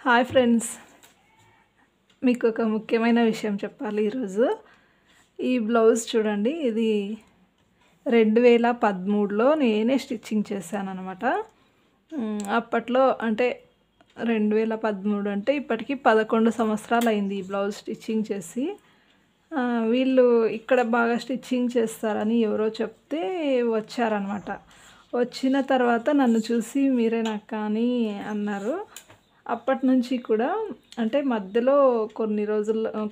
Hi friends, మీకు ఒక ముఖ్యమైన విషయం చెప్పాలి ఈరోజు. ఈ బ్లౌజ్ చూడండి, ఇది 2013లో నేనే స్టిచ్చింగ్ చేశానన్నమాట. అప్పట్లో అంటే 2013 అంటే ఇప్పటికి 11 సంవత్సరాలు అయింది ఈ బ్లౌజ్ స్టిచ్చింగ్ చేసి. వీళ్ళు ఇక్కడ బాగా స్టిచ్చింగ్ చేస్తారని ఎవరో చెప్తే వచ్చారనమాట. వచ్చిన తర్వాత నన్ను చూసి మీరేనక్క అని అన్నారు. అప్పటి నుంచి కూడా అంటే మధ్యలో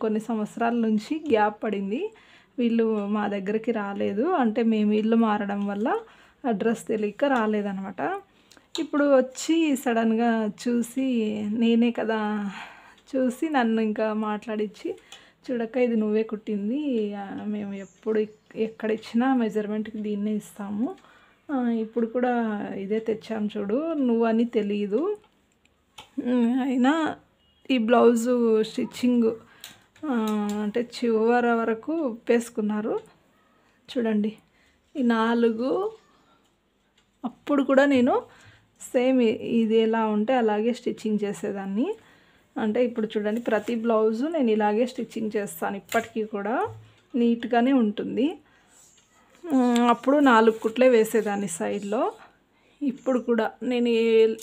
కొన్ని సంవత్సరాల నుంచి గ్యాప్ పడింది. వీళ్ళు మా దగ్గరికి రాలేదు. అంటే మేము ఇల్లు మారడం వల్ల అడ్రస్ తెలియక రాలేదనమాట. ఇప్పుడు వచ్చి సడన్గా చూసి నేనే కదా చూసి నన్ను ఇంకా మాట్లాడించి, చూడక్క ఇది నువ్వే కుట్టింది, మేము ఎప్పుడు ఎక్కడ ఇచ్చినా మెజర్మెంట్కి దీన్నే ఇస్తాము, ఇప్పుడు కూడా ఇదే తెచ్చాము చూడు, నువ్వని తెలియదు, అయినా ఈ బ్లౌజు స్టిచ్చింగ్ అంటే చివరి వరకు ఉప్పేసుకున్నారు. చూడండి ఈ 4 అప్పుడు కూడా నేను సేమ్ ఇది ఎలా ఉంటే అలాగే స్టిచ్చింగ్ చేసేదాన్ని. అంటే ఇప్పుడు చూడండి ప్రతి బ్లౌజు నేను ఇలాగే స్టిచ్చింగ్ చేస్తాను, ఇప్పటికీ కూడా నీట్గానే ఉంటుంది. అప్పుడు 4 కుట్లే వేసేదాన్ని సైడ్లో. ఇప్పుడు కూడా నేను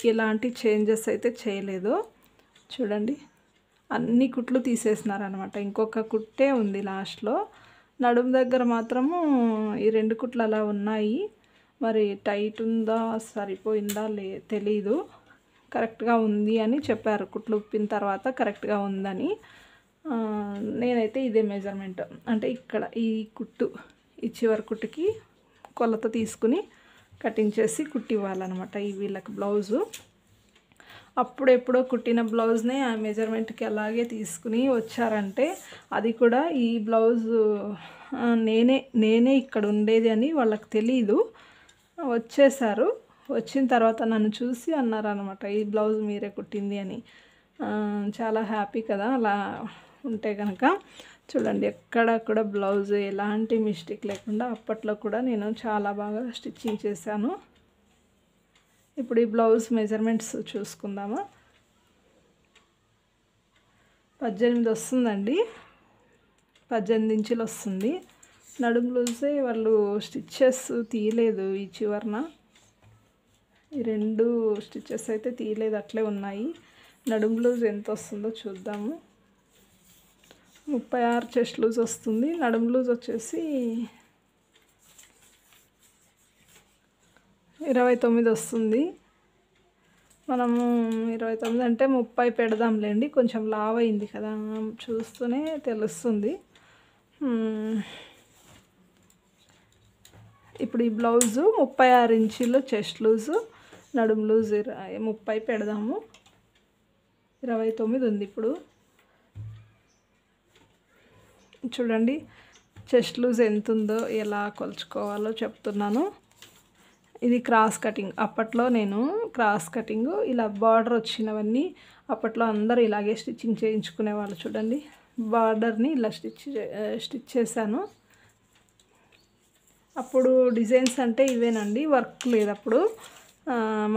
ఎలాంటి చేంజెస్ అయితే చేయలేదు. చూడండి అన్ని కుట్లు తీసేసినారనమాట, ఇంకొక కుట్టే ఉంది లాస్ట్లో. నడుము దగ్గర మాత్రము ఈ 2 కుట్లు అలా ఉన్నాయి. మరి టైట్ ఉందా సరిపోయిందా తెలీదు. కరెక్ట్గా ఉంది అని చెప్పారు, కుట్లు ఉప్పిన తర్వాత కరెక్ట్గా ఉందని. నేనైతే ఇదే మెజర్మెంట్, అంటే ఇక్కడ ఈ కుట్టు ఈ చివరి కుట్టుకి కొలత తీసుకుని కటింగ్ చేసి కుట్టివ్వాలన్నమాట ఈ వీళ్ళకి బ్లౌజు. అప్పుడెప్పుడో కుట్టిన బ్లౌజ్నే ఆ మెజర్మెంట్కి అలాగే తీసుకుని వచ్చారంటే, అది కూడా ఈ బ్లౌజు నేనే ఇక్కడ ఉండేది అని వాళ్ళకి తెలీదు. వచ్చేసారు, వచ్చిన తర్వాత నన్ను చూసి అన్నారనమాట, ఈ బ్లౌజ్ మీరే కుట్టింది అని. చాలా హ్యాపీ కదా అలా ఉంటే కనుక. చూడండి ఎక్కడ కూడా బ్లౌజ్ ఎలాంటి మిస్టేక్ లేకుండా అప్పట్లో కూడా నేను చాలా బాగా స్టిచ్చింగ్ చేశాను. ఇప్పుడు ఈ బ్లౌజ్ మెజర్మెంట్స్ చూసుకుందామా. 18 వస్తుందండి, 18 ఇంచులు వస్తుంది. నడుము లూజే వాళ్ళు స్టిచ్చెస్ తీయలేదు ఈ చివరన, ఈ 2 స్టిచ్చెస్ అయితే తీయలేదు, అట్లే ఉన్నాయి. నడుము లూజ్ ఎంత వస్తుందో చూద్దాము. 36 చెస్ట్ లూజ్ వస్తుంది. నడుము లూజ్ వచ్చేసి 29 వస్తుంది. మనము 29 అంటే 30 పెడదాంలేండి, కొంచెం లావ్ అయింది కదా, చూస్తూనే తెలుస్తుంది. ఇప్పుడు ఈ బ్లౌజు 36 ఇంచులు చెస్ట్ లూజు, నడుము లూజ్ 30 పెడదాము. 29 ఉంది ఇప్పుడు. చూడండి చెస్ట్ లూజ్ ఎంత ఉందో ఎలా కొలుచుకోవాలో చెప్తున్నాను. ఇది క్రాస్ కటింగ్. అప్పట్లో నేను క్రాస్ కటింగ్ ఇలా బార్డర్ వచ్చినవన్నీ అప్పట్లో అందరూ ఇలాగే స్టిచ్చింగ్ చేయించుకునేవాళ్ళు. చూడండి బార్డర్ని ఇలా స్టిచ్ చేశాను. అప్పుడు డిజైన్స్ అంటే ఇవేనండి, వర్క్ లేదు అప్పుడు.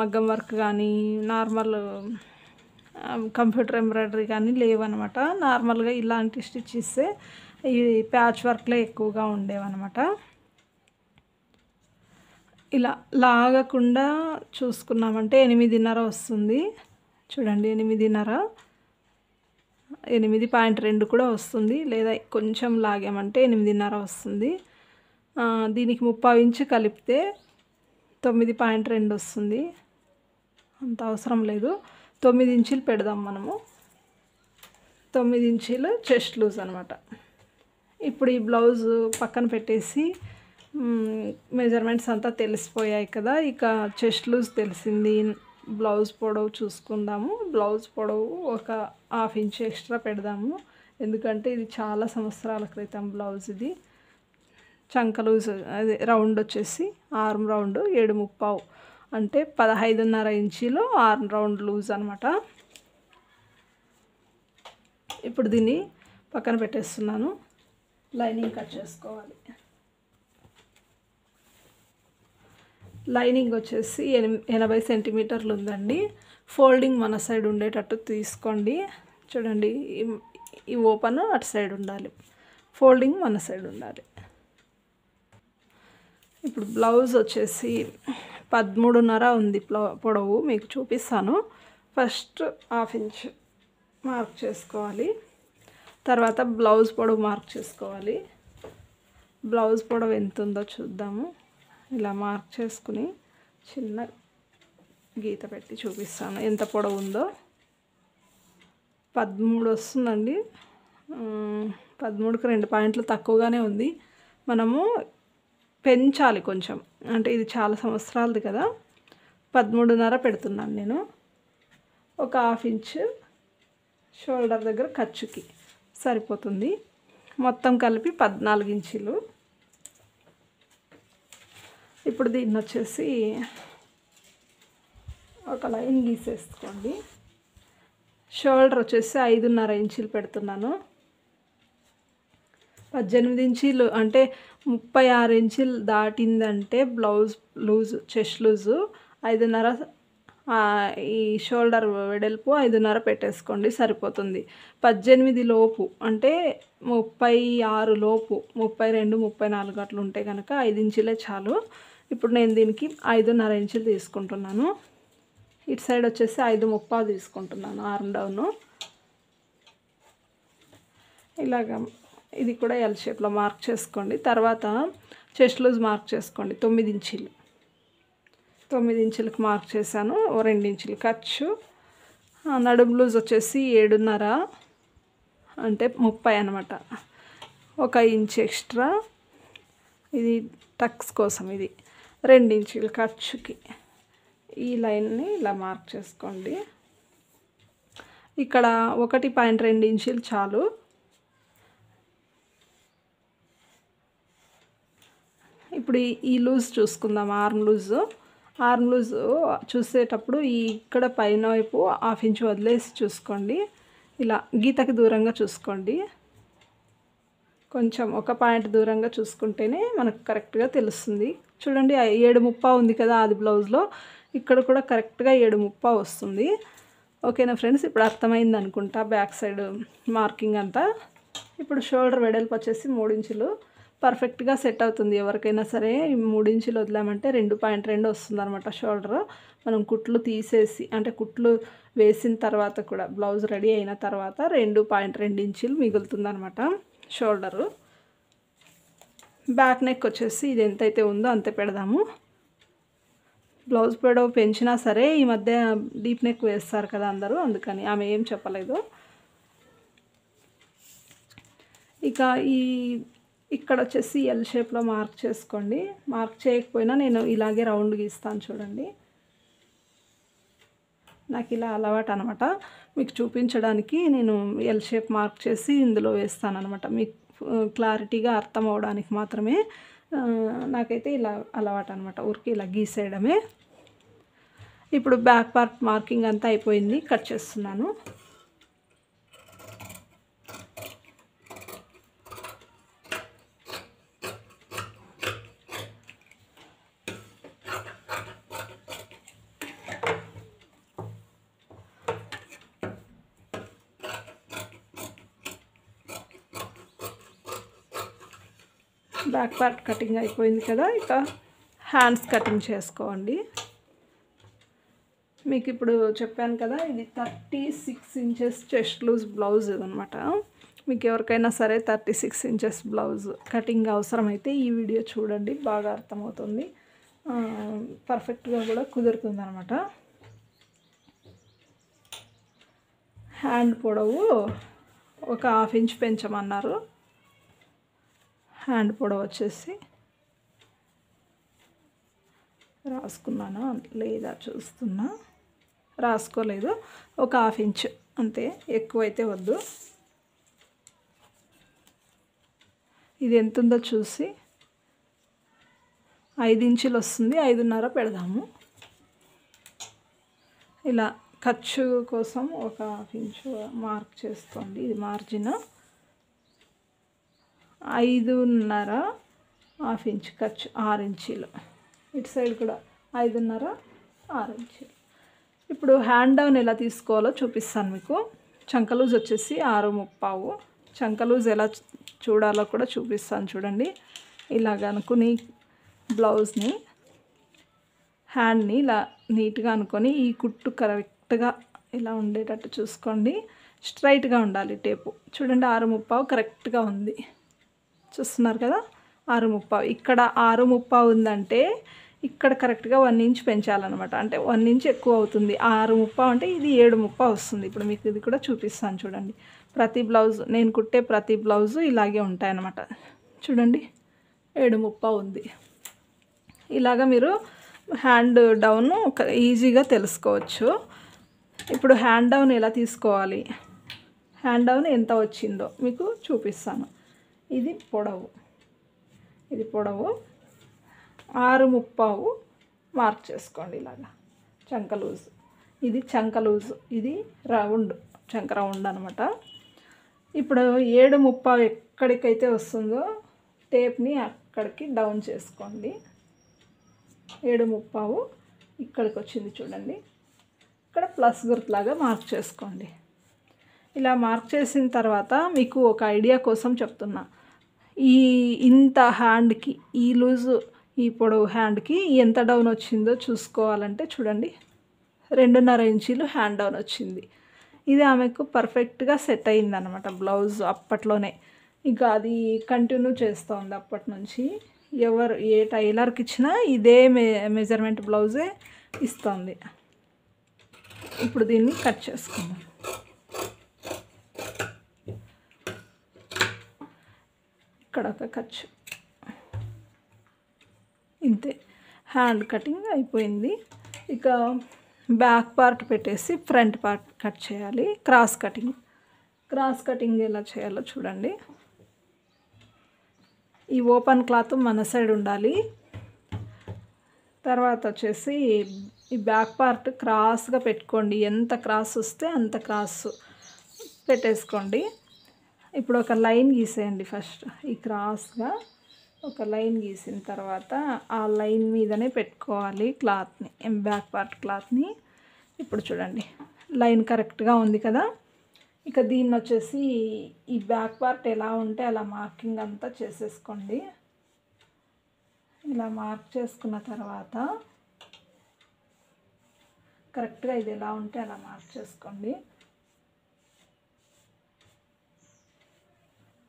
మగ్గం వర్క్ కానీ నార్మల్ కంప్యూటర్ ఎంబ్రాయిడరీ కానీ లేవన్నమాట. నార్మల్గా ఇలాంటి స్టిచ్చెసే, ఈ ప్యాచ్ వర్క్లే ఎక్కువగా ఉండేవన్నమాట. ఇలా లాగకుండా చూసుకున్నామంటే 8.5 వస్తుంది. చూడండి 8.5, 8.2 కూడా వస్తుంది, లేదా కొంచెం లాగామంటే 8.5 వస్తుంది. దీనికి 30 ఇంచు కలిపితే 9.2 వస్తుంది. అంత అవసరం లేదు, 9 ఇంచులు పెడదాం మనము. 9 ఇంచులు చెస్ట్ లూజ్ అనమాట. ఇప్పుడు ఈ బ్లౌజు పక్కన పెట్టేసి మెజర్మెంట్స్ అంతా తెలిసిపోయాయి కదా, ఇక చెస్ట్ లూజ్ తెలిసింది. బ్లౌజ్ పొడవు చూసుకుందాము. బ్లౌజ్ పొడవు ఒక 1/2 ఇంచు ఎక్స్ట్రా పెడదాము, ఎందుకంటే ఇది చాలా సంవత్సరాల క్రితం బ్లౌజ్. ఇది చంక లూజ్, అదే రౌండ్ వచ్చేసి ఆర్మ్ రౌండ్ 7.5 అంటే 15.5 ఇంచులు ఆర్మ్ రౌండ్ లూజ్ అనమాట. ఇప్పుడు దీన్ని పక్కన పెట్టేస్తున్నాను. లైనింగ్ కట్ చేసుకోవాలి. లైనింగ్ వచ్చేసి 80 సెంటీమీటర్లు ఉందండి. ఫోల్డింగ్ మన సైడ్ ఉండేటట్టు తీసుకోండి. చూడండి, ఈ ఓపెన్ అటు సైడ్ ఉండాలి, ఫోల్డింగ్ మన సైడ్ ఉండాలి. ఇప్పుడు బ్లౌజ్ వచ్చేసి 13.5 ఉంది పొడవు, మీకు చూపిస్తాను. ఫస్ట్ హాఫ్ ఇంచ్ మార్క్ చేసుకోవాలి, తర్వాత బ్లౌజ్ పొడవు మార్క్ చేసుకోవాలి. బ్లౌజ్ పొడవు ఎంత ఉందో చూద్దాము. ఇలా మార్క్ చేసుకుని చిన్న గీత పెట్టి చూపిస్తాను ఎంత పొడవు ఉందో. 13 వస్తుందండి. 13కి 2 పాయింట్లు తక్కువగానే ఉంది. మనము పెంచాలి కొంచెం, అంటే ఇది చాలా సంవత్సరాలది కదా. 13.5 పెడుతున్నాను నేను. ఒక హాఫ్ ఇంచ్ షోల్డర్ దగ్గర ఖర్చుకి సరిపోతుంది. మొత్తం కలిపి 14 ఇంచులు. ఇప్పుడు దీన్ని వచ్చేసి ఒక లైన్ గీసేసుకోండి. షోల్డర్ వచ్చేసి 5.5 ఇంచులు పెడుతున్నాను. 18 ఇంచులు అంటే 36 ఇంచులు దాటిందంటే బ్లౌజ్ లూజ్, చెస్ట్ లూజు 5.5, ఈ షోల్డర్ వెడల్పు 5.5 పెట్టేసుకోండి, సరిపోతుంది. 18 లోపు అంటే 36 లోపు, 32, 34 అట్లా ఉంటే కనుక 5 ఇంచులే చాలు. ఇప్పుడు నేను దీనికి 5.5 ఇంచులు తీసుకుంటున్నాను. ఇటు సైడ్ వచ్చేసి 5.35 తీసుకుంటున్నాను ఆర్మ్ డౌను. ఇలాగా ఇది కూడా ఎల్ షేప్లో మార్క్ చేసుకోండి. తర్వాత చెస్ట్ లూజ్ మార్క్ చేసుకోండి. 9 ఇంచులు, 9 ఇంచులకు మార్క్ చేశాను. 2 ఇంచులు ఖర్చు. నడుము లూజ్ వచ్చేసి 7.5 అంటే 30 అనమాట. 1 ఇంచ్ ఎక్స్ట్రా, ఇది టక్స్ కోసం. ఇది 2 ఇంచులు ఖర్చుకి. ఈ లైన్ని ఇలా మార్క్ చేసుకోండి. ఇక్కడ 1.2 ఇంచులు చాలు. ఇప్పుడు ఈ లూజ్ చూసుకుందాం. ఆర్మ్ లూజ్ చూసేటప్పుడు ఇక్కడ పైన వైపు హాఫ్ ఇంచ్ వదిలేసి చూసుకోండి. ఇలా గీతకి దూరంగా చూసుకోండి. కొంచెం 1 పాయింట్ దూరంగా చూసుకుంటేనే మనకు కరెక్ట్గా తెలుస్తుంది. చూడండి, 7.30 ఉంది కదా అది బ్లౌజ్లో, ఇక్కడ కూడా కరెక్ట్గా 7.30 వస్తుంది. ఓకేనా ఫ్రెండ్స్, ఇప్పుడు అర్థమైంది అనుకుంటా బ్యాక్ సైడ్ మార్కింగ్ అంతా. ఇప్పుడు షోల్డర్ వెడల్పు వచ్చేసి 3 ఇంచులు పర్ఫెక్ట్గా సెట్ అవుతుంది ఎవరికైనా సరే. 3 ఇంచులు వదిలామంటే 2.2 వస్తుంది అనమాట షోల్డర్. మనం కుట్లు తీసేసి, అంటే కుట్లు వేసిన తర్వాత కూడా బ్లౌజ్ రెడీ అయిన తర్వాత 2.2 ఇంచులు మిగులుతుంది అనమాట షోల్డరు. బ్యాక్ నెక్ వచ్చేసి ఇది ఎంతైతే ఉందో అంతే పెడదాము. బ్లౌజ్ పొడవు పెంచినా సరే ఈ మధ్య డీప్ నెక్ వేస్తారు కదా అందరూ, అందుకని ఆమె ఏం చెప్పలేదు. ఇక ఇక్కడ వచ్చేసి ఎల్ షేప్లో మార్క్ చేసుకోండి. మార్క్ చేయకపోయినా నేను ఇలాగే రౌండ్ గీస్తాను చూడండి. నాకు ఇలా అలవాటు అనమాట. మీకు చూపించడానికి నేను ఎల్ షేప్ మార్క్ చేసి ఇందులో వేస్తాను అనమాట, మీకు క్లారిటీగా అర్థం అవడానికి మాత్రమే. నాకైతే ఇలా అలవాటు అనమాట, ఊరికి ఇలా గీసేయడమే. ఇప్పుడు బ్యాక్ పార్ట్ మార్కింగ్ అంతా అయిపోయింది, కట్ చేస్తున్నాను. బ్యాక్ పార్ట్ కటింగ్ అయిపోయింది కదా, ఇక హ్యాండ్స్ కటింగ్ చేసుకోండి. మీకు ఇప్పుడు చెప్పాను కదా, ఇది 36 ఇంచెస్ చెస్ట్ లూజ్ బ్లౌజ్ అనమాట. మీకు ఎవరికైనా సరే 36 ఇంచెస్ బ్లౌజ్ కటింగ్ అవసరమైతే ఈ వీడియో చూడండి, బాగా అర్థమవుతుంది, పర్ఫెక్ట్గా కూడా కుదురుతుంది అనమాట. హ్యాండ్ పొడవు ఒక హాఫ్ ఇంచ్ పెంచమన్నారు. హ్యాండ్ పొడవు వచ్చేసి రాసుకున్నాను లేదా చూస్తున్నా, రాసుకోలేదు, ఒక హాఫ్ ఇంచ్ అంతే, ఎక్కువైతే వద్దు. ఇది ఎంత ఉందో చూసి 5 ఇంచులు వస్తుంది, 5.5 పెడదాము. ఇలా ఖర్చు కోసం ఒక హాఫ్ ఇంచు మార్క్ చేసుకోండి. ఇది మార్జిన్ 5.5, హాఫ్ ఇంచ్ ఖర్చు 6 ఇంచీలు. ఇటు సైడ్ కూడా 5.5, 6 ఇంచీలు. ఇప్పుడు హ్యాండ్ డౌన్ ఎలా తీసుకోవాలో చూపిస్తాను మీకు. చంక లూజ్ వచ్చేసి 6:30. చంక లూజ్ ఎలా చూడాలో కూడా చూపిస్తాను చూడండి. ఇలాగ అనుకుని బ్లౌజ్ని హ్యాండ్ని ఇలా నీట్గా అనుకొని ఈ కుట్టు కరెక్ట్గా ఇలా ఉండేటట్టు చూసుకోండి. స్ట్రైట్గా ఉండాలి టేపు. చూడండి 6:30 కరెక్ట్గా ఉంది. చూస్తున్నారు కదా 6:30. ఇక్కడ 6:30 ఉందంటే ఇక్కడ కరెక్ట్గా 1 ఇంచ్ పెంచాలన్నమాట. అంటే 1 ఇంచ్ ఎక్కువ అవుతుంది. 6:30 అంటే ఇది 7:30 వస్తుంది. ఇప్పుడు మీకు ఇది కూడా చూపిస్తాను చూడండి. ప్రతి బ్లౌజ్ నేను కుట్టే ప్రతి బ్లౌజు ఇలాగే ఉంటాయన్నమాట. చూడండి 7:30 ఉంది. ఇలాగా మీరు హ్యాండ్ డౌన్ ఈజీగా తెలుసుకోవచ్చు. ఇప్పుడు హ్యాండ్ డౌన్ ఎలా తీసుకోవాలి, హ్యాండ్ డౌన్ ఎంత వచ్చిందో మీకు చూపిస్తాను. ఇది పొడవు 6:30 మార్క్ చేసుకోండి. ఇలాగా చంక లూజ్, ఇది చంక లూజ్, ఇది రౌండ్ చంక రౌండ్ అనమాట. ఇప్పుడు 7:30 ఎక్కడికైతే వస్తుందో టేప్ని అక్కడికి డౌన్ చేసుకోండి. 7:30 ఇక్కడికి వచ్చింది చూడండి. ఇక్కడ ప్లస్ గుర్తులాగా మార్క్ చేసుకోండి. ఇలా మార్క్ చేసిన తర్వాత మీకు ఒక ఐడియా కోసం చెప్తున్నా. ఇంత హ్యాండ్కి ఈ లూజు ఈ పొడవు హ్యాండ్కి ఎంత డౌన్ వచ్చిందో చూసుకోవాలంటే చూడండి 2.5 ఇంచీలు హ్యాండ్ డౌన్ వచ్చింది. ఇది ఆమెకు పర్ఫెక్ట్గా సెట్ అయిందనమాట బ్లౌజ్ అప్పట్లోనే. ఇంకా అది కంటిన్యూ చేస్తోంది అప్పటి నుంచి. ఏ టైలర్కి ఇచ్చినా ఇదే మెజర్మెంట్ బ్లౌజే ఇస్తుంది. ఇప్పుడు దీన్ని కట్ చేసుకుందాం. ఇక్కడ ఒక ఖర్చు ఇంతే, హ్యాండ్ కటింగ్ అయిపోయింది. ఇక బ్యాక్ పార్ట్ పెట్టేసి ఫ్రంట్ పార్ట్ కట్ చేయాలి. క్రాస్ కటింగ్ ఎలా చేయాలో చూడండి. ఈ ఓపెన్ క్లాత్ మన సైడ్ ఉండాలి. తర్వాత వచ్చేసి ఈ బ్యాక్ పార్ట్ క్రాస్గా పెట్టుకోండి. ఎంత క్రాస్ వస్తే అంత క్రాస్ పెట్టేసుకోండి. ఇప్పుడు ఒక లైన్ గీసేయండి. ఫస్ట్ ఈ క్రాస్గా ఒక లైన్ గీసిన తర్వాత ఆ లైన్ మీదనే పెట్టుకోవాలి క్లాత్ని, బ్యాక్ పార్ట్ క్లాత్ని. ఇప్పుడు చూడండి లైన్ కరెక్ట్గా ఉంది కదా. ఇక దీన్ని వచ్చేసి ఈ బ్యాక్ పార్ట్ ఎలా ఉంటే అలా మార్కింగ్ అంతా చేసేసుకోండి. ఇలా మార్క్ చేసుకున్న తర్వాత కరెక్ట్గా ఇది ఎలా ఉంటే అలా మార్క్ చేసుకోండి.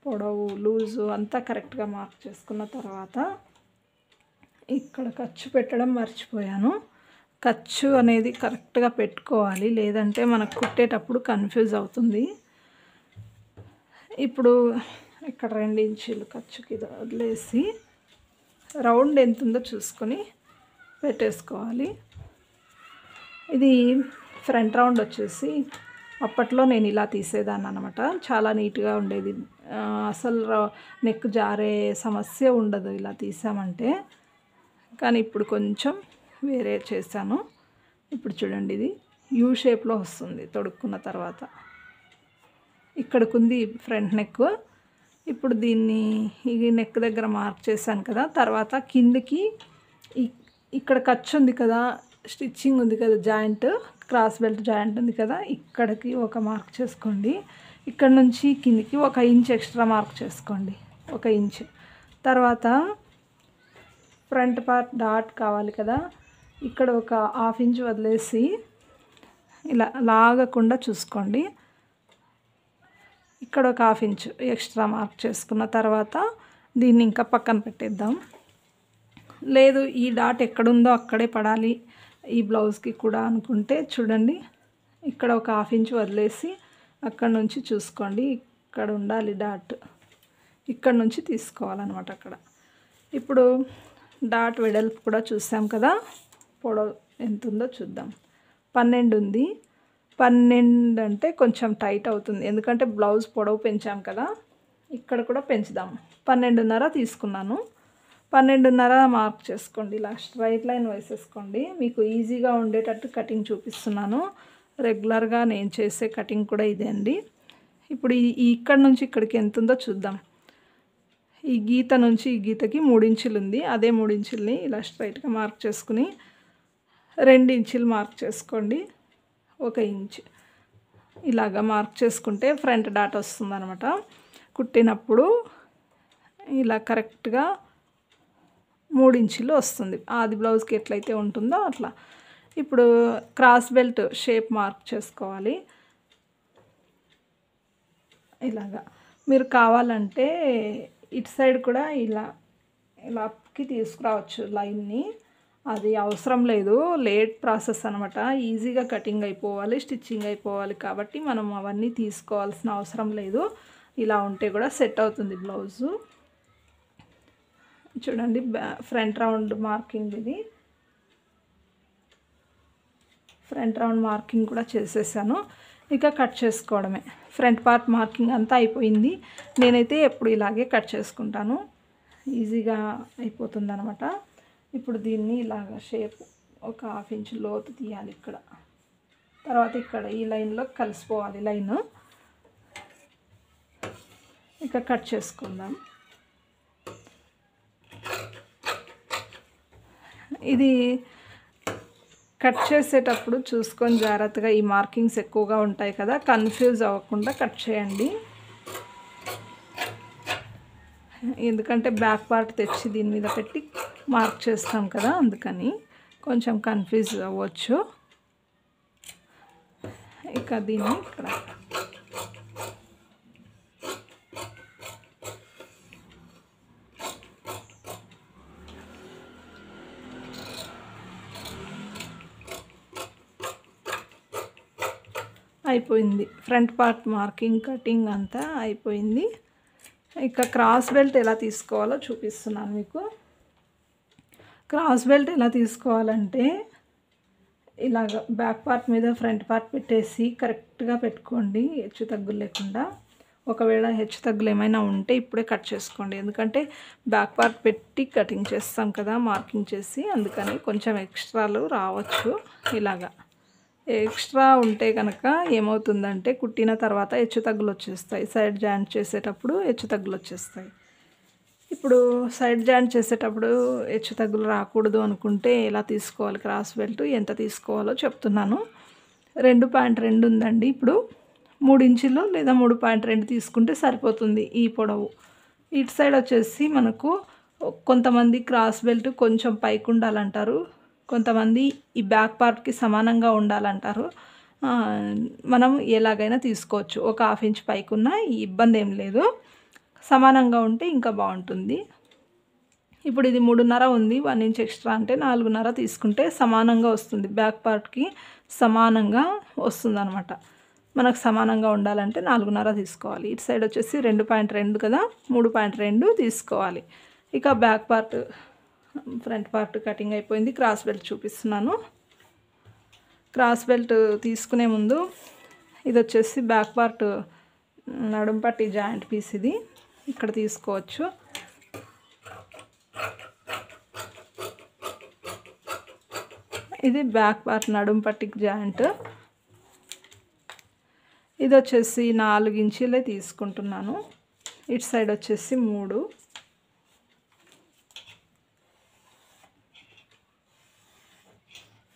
పొడవు లూజు అంతా కరెక్ట్గా మార్క్ చేసుకున్న తర్వాత ఇక్కడ ఖర్చు పెట్టడం మర్చిపోయాను. ఖర్చు అనేది కరెక్ట్గా పెట్టుకోవాలి, లేదంటే మనకు కుట్టేటప్పుడు కన్ఫ్యూజ్ అవుతుంది. ఇప్పుడు ఇక్కడ 2 ఇంచీలు ఖర్చుకి వదిలేసి రౌండ్ ఎంత ఉందో చూసుకొని పెట్టేసుకోవాలి. ఇది ఫ్రంట్ రౌండ్ వచ్చేసి అప్పట్లో నేను ఇలా తీసేదాన్ని అనమాట. చాలా నీట్గా ఉండేది. అసలు నెక్ జారే సమస్య ఉండదు ఇలా తీసామంటే. కానీ ఇప్పుడు కొంచెం వేరే చేశాను. ఇప్పుడు చూడండి ఇది యూ షేప్లో వస్తుంది తొడుక్కున్న తర్వాత. ఇక్కడికి ఫ్రంట్ నెక్. ఇప్పుడు దీన్ని ఈ నెక్ దగ్గర మార్క్ చేశాను కదా. తర్వాత కిందికి ఇక్కడ ఖర్చు ఉంది కదా, స్టిచ్చింగ్ ఉంది కదా, జాయింట్ క్రాస్ బెల్ట్ జాయింట్ ఉంది కదా, ఇక్కడికి ఒక మార్క్ చేసుకోండి. ఇక్కడ నుంచి కిందికి 1 ఇంచ్ ఎక్స్ట్రా మార్క్ చేసుకోండి, 1 ఇంచ్. తర్వాత ఫ్రంట్ పార్ట్ డాట్ కావాలి కదా, ఇక్కడ ఒక 1/2 ఇంచ్ వదిలేసి ఇలా లాగకుండా చూసుకోండి. ఇక్కడ ఒక 1/2 ఇంచ్ ఎక్స్ట్రా మార్క్ చేసుకున్న తర్వాత దీన్ని ఇంకా పక్కన పెట్టేద్దాం. లేదు ఈ డాట్ ఎక్కడుందో అక్కడే పడాలి ఈ బ్లౌజ్కి కూడా అనుకుంటే చూడండి ఇక్కడ ఒక 1/2 ఇంచ్ వదిలేసి అక్కడ నుంచి చూసుకోండి. ఇక్కడ ఉండాలి డాట్, ఇక్కడ నుంచి తీసుకోవాలన్నమాట అక్కడ. ఇప్పుడు డాట్ వెడల్పు కూడా చూసాం కదా, పొడవు ఎంత ఉందో చూద్దాం. 12 ఉంది. 12 అంటే కొంచెం టైట్ అవుతుంది, ఎందుకంటే బ్లౌజ్ పొడవు పెంచాం కదా. ఇక్కడ కూడా పెంచుదాం. 12.5 తీసుకున్నాను. 12.5 మార్క్ చేసుకోండి. ఇలా స్ట్రైట్ లైన్ వేసేసుకోండి. మీకు ఈజీగా ఉండేటట్టు కటింగ్ చూపిస్తున్నాను. రెగ్యులర్గా నేను చేసే కటింగ్ కూడా ఇదే అండి. ఇప్పుడు ఇక్కడ నుంచి ఇక్కడికి ఎంత ఉందో చూద్దాం. ఈ గీత నుంచి ఈ గీతకి 3 ఇంచులు ఉంది. అదే 3 ఇంచుల్ని ఇలా స్ట్రైట్గా మార్క్ చేసుకుని 2 ఇంచులు మార్క్ చేసుకోండి. 1 ఇంచ్ ఇలాగా మార్క్ చేసుకుంటే ఫ్రంట్ డాట్ వస్తుంది అనమాట. కుట్టినప్పుడు ఇలా కరెక్ట్గా 3 ఇంచులు వస్తుంది. ఆది బ్లౌజ్కి ఎట్లయితే ఉంటుందో అట్లా. ఇప్పుడు క్రాస్ బెల్ట్ షేప్ మార్క్ చేసుకోవాలి. ఇలాగా మీరు కావాలంటే ఇటు సైడ్ కూడా ఇలా అప్కి తీసుకురావచ్చు లైన్ని. అది అవసరం లేదు, లేట్ ప్రాసెస్ అనమాట. ఈజీగా కటింగ్ అయిపోవాలి, స్టిచ్చింగ్ అయిపోవాలి కాబట్టి మనం అవన్నీ తీసుకోవాల్సిన అవసరం లేదు. ఇలా ఉంటే కూడా సెట్ అవుతుంది బ్లౌజు. చూడండి ఫ్రంట్ రౌండ్ మార్కింగ్, ఇది ఫ్రంట్ రౌండ్ మార్కింగ్ కూడా చేసేసాను. ఇక కట్ చేసుకోవడమే. ఫ్రంట్ పార్ట్ మార్కింగ్ అంతా అయిపోయింది. నేనైతే ఎప్పుడు ఇలాగే కట్ చేసుకుంటాను, ఈజీగా అయిపోతుంది అనమాట. ఇప్పుడు దీన్ని ఇలాగ షేప్ 1/2 ఇంచ్ లోతు తీయాలి ఇక్కడ. తర్వాత ఇక్కడ ఈ లైన్లో కలిసిపోవాలి లైన్. ఇక కట్ చేసుకుందాం. ఇది కట్ చేసేటప్పుడు చూసుకొని జాగ్రత్తగా, ఈ మార్కింగ్స్ ఎక్కువగా ఉంటాయి కదా, కన్ఫ్యూజ్ అవ్వకుండా కట్ చేయండి. ఎందుకంటే బ్యాక్ పార్ట్ తెచ్చి దీని మీద పెట్టి మార్క్ చేస్తాం కదా, అందుకని కొంచెం కన్ఫ్యూజ్ అవ్వచ్చు. ఇక దీన్ని ఇక్కడ అయిపోయింది. ఫ్రంట్ పార్ట్ మార్కింగ్ కటింగ్ అంతా అయిపోయింది. ఇక క్రాస్ బెల్ట్ ఎలా తీసుకోవాలో చూపిస్తున్నాను మీకు. క్రాస్ బెల్ట్ ఎలా తీసుకోవాలంటే ఇలాగ బ్యాక్ పార్ట్ మీద ఫ్రంట్ పార్ట్ పెట్టేసి కరెక్ట్గా పెట్టుకోండి, హెచ్చు తగ్గులు లేకుండా. ఒకవేళ హెచ్చు తగ్గులు ఏమైనా ఉంటే ఇప్పుడే కట్ చేసుకోండి, ఎందుకంటే బ్యాక్ పార్ట్ పెట్టి కటింగ్ చేస్తాం కదా మార్కింగ్ చేసి, అందుకని కొంచెం ఎక్స్ట్రాలు రావచ్చు. ఇలాగా ఎక్స్ట్రా ఉంటే కనుక ఏమవుతుందంటే కుట్టిన తర్వాత హెచ్చు తగ్గులు వచ్చేస్తాయి, సైడ్ జాయింట్ చేసేటప్పుడు హెచ్చు తగ్గులు వచ్చేస్తాయి. ఇప్పుడు సైడ్ జాయింట్ చేసేటప్పుడు హెచ్చు తగ్గులు రాకూడదు అనుకుంటే ఎలా తీసుకోవాలి క్రాస్ బెల్ట్, ఎంత తీసుకోవాలో చెప్తున్నాను. 2.2 ఉందండి. ఇప్పుడు 3 ఇంచులు లేదా 3.2 తీసుకుంటే సరిపోతుంది ఈ పొడవు. ఇటు సైడ్ వచ్చేసి మనకు కొంతమంది క్రాస్ బెల్ట్ కొంచెం పైకి ఉండాలంటారు, కొంతమంది ఈ బ్యాక్ పార్ట్కి సమానంగా ఉండాలంటారు. మనం ఎలాగైనా తీసుకోవచ్చు, 1/2 ఇంచ్ పైకి ఉన్న ఇబ్బంది ఏం లేదు, సమానంగా ఉంటే ఇంకా బాగుంటుంది. ఇప్పుడు ఇది 3.5 ఉంది, 1 ఇంచ్ ఎక్స్ట్రా అంటే 4.5 తీసుకుంటే సమానంగా వస్తుంది, బ్యాక్ పార్ట్కి సమానంగా వస్తుంది అనమాట. మనకు సమానంగా ఉండాలంటే 4.5 తీసుకోవాలి. ఇటు సైడ్ వచ్చేసి 2.2 కదా, 3.2 తీసుకోవాలి. ఇక back part front part cutting అయిపోయింది. క్రాస్ బెల్ట్ చూపిస్తున్నాను. క్రాస్ బెల్ట్ తీసుకునే ముందు ఇది వచ్చేసి బ్యాక్ పార్ట్ నడుం పట్టి జాయింట్ పీస్, ఇది ఇక్కడ తీసుకోవచ్చు. ఇది బ్యాక్ పార్ట్ నడుం పట్టికి జాయింట్. ఇది వచ్చేసి 4 ఇంచులే తీసుకుంటున్నాను. ఇటు సైడ్ వచ్చేసి 3.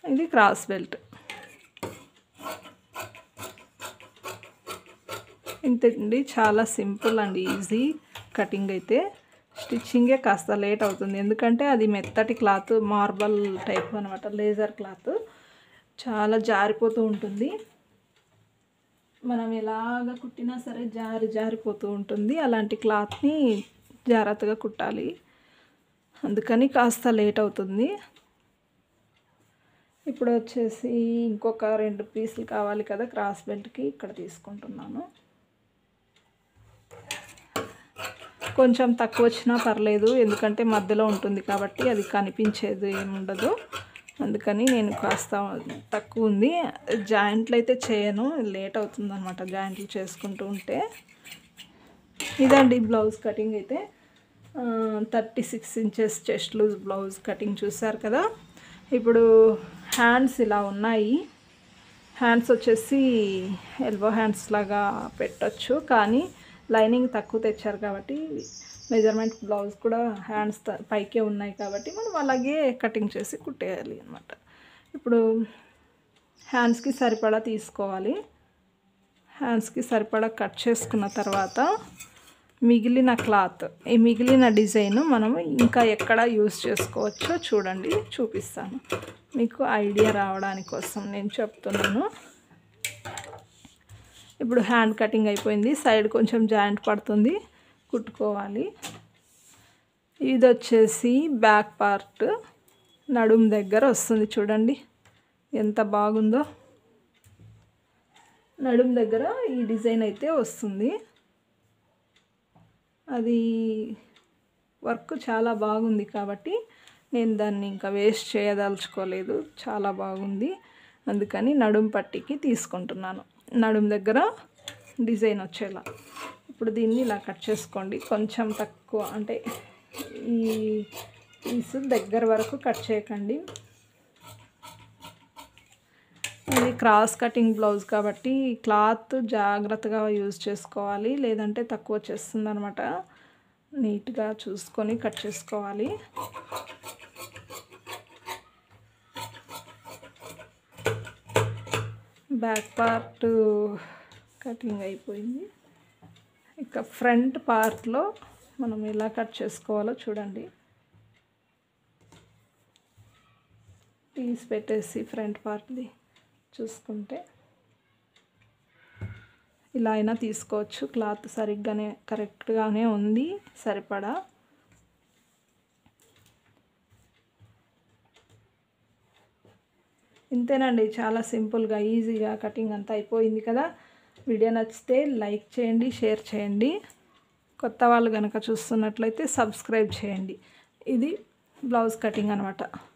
ఇది క్రాస్ బెల్ట్. ఇంతండి, చాలా సింపుల్ అండ్ ఈజీ కటింగ్. అయితే స్టిచ్చింగే కాస్త లేట్ అవుతుంది, ఎందుకంటే అది మెత్తటి క్లాత్, మార్బల్ టైప్ అనమాట, లేజర్ క్లాత్, చాలా జారిపోతూ ఉంటుంది. మనం ఎలాగ కుట్టినా సరే జారిపోతూ ఉంటుంది. అలాంటి క్లాత్ని జాగ్రత్తగా కుట్టాలి, అందుకని కాస్త లేట్ అవుతుంది. ఇప్పుడు వచ్చేసి ఇంకొక 2 పీసులు కావాలి కదా క్రాస్ బెల్ట్కి, ఇక్కడ తీసుకుంటున్నాను. కొంచెం తక్కువ వచ్చినా పర్లేదు, ఎందుకంటే మధ్యలో ఉంటుంది కాబట్టి అది కనిపించేది ఏముండదు, అందుకని నేను కాస్త తక్కువ ఉంది. జాయింట్లు అయితే చేయను, లేట్ అవుతుంది అనమాట జాయింట్లు చేసుకుంటూ ఉంటే. ఇదండి బ్లౌజ్ కటింగ్ అయితే. 36 inches chest loose blouse cutting చూసారు కదా. ఇప్పుడు హ్యాండ్స్ ఇలా ఉన్నాయి. హ్యాండ్స్ వచ్చేసి ఎల్బో హ్యాండ్స్ లాగా పెట్టచ్చు, కానీ లైనింగ్ తక్కువ తెచ్చారు కాబట్టి మెజర్మెంట్ బ్లౌజ్ కూడా హ్యాండ్స్ పైకే ఉన్నాయి కాబట్టి మనం అలాగే కటింగ్ చేసి కుట్టేయాలి అన్నమాట. ఇప్పుడు హ్యాండ్స్కి సరిపడా తీసుకోవాలి. హ్యాండ్స్కి సరిపడా కట్ చేసుకున్న తర్వాత మిగిలిన క్లాత్, ఈ మిగిలిన డిజైన్ మనము ఇంకా ఎక్కడ యూజ్ చేసుకోవచ్చో చూడండి, చూపిస్తాను మీకు ఐడియా రావడానికి కోసం నేను చెప్తున్నాను. ఇప్పుడు హ్యాండ్ కటింగ్ అయిపోయింది. సైడ్ కొంచెం జాయింట్ పడుతుంది, కుట్టుకోవాలి. ఇది వచ్చేసి బ్యాక్ పార్ట్ నడుం దగ్గర వస్తుంది. చూడండి ఎంత బాగుందో. నడుం దగ్గర ఈ డిజైన్ అయితే వస్తుంది. అది వర్క్ చాలా బాగుంది కాబట్టి నేను దాన్ని ఇంకా వేస్ట్ చేయదలుచుకోలేదు. చాలా బాగుంది, అందుకని నడుం పట్టికి తీసుకుంటున్నాను. నడుం దగ్గర డిజైన్ వచ్చేలా. ఇప్పుడు దీన్ని ఇలా కట్ చేసుకోండి. కొంచెం తక్కువ, అంటే ఈ పీస్ దగ్గర వరకు కట్ చేయకండి. ఇది క్రాస్ కటింగ్ బ్లౌజ్ కాబట్టి క్లాత్ జాగ్రత్తగా యూజ్ చేసుకోవాలి, లేదంటే తక్కువ వచ్చేస్తుంది అనమాట. నీట్గా చూసుకొని కట్ చేసుకోవాలి. బ్యాక్ పార్ట్ కటింగ్ అయిపోయింది. ఇక ఫ్రంట్ పార్ట్లో మనం ఎలా కట్ చేసుకోవాలో చూడండి. పీస్ పెట్టేసి ఫ్రంట్ పార్ట్ది చూసుకుంటే ఇలా అయినా తీసుకోవచ్చు. క్లాత్ సరిగ్గానే కరెక్ట్గానే ఉంది సరిపడా. ఇంతేనండి, చాలా సింపుల్గా ఈజీగా కటింగ్ అంతా అయిపోయింది కదా. వీడియో నచ్చితే లైక్ చేయండి, షేర్ చేయండి. కొత్త వాళ్ళు కనుక చూస్తున్నట్లయితే సబ్స్క్రైబ్ చేయండి. ఇది బ్లౌజ్ కటింగ్ అనమాట.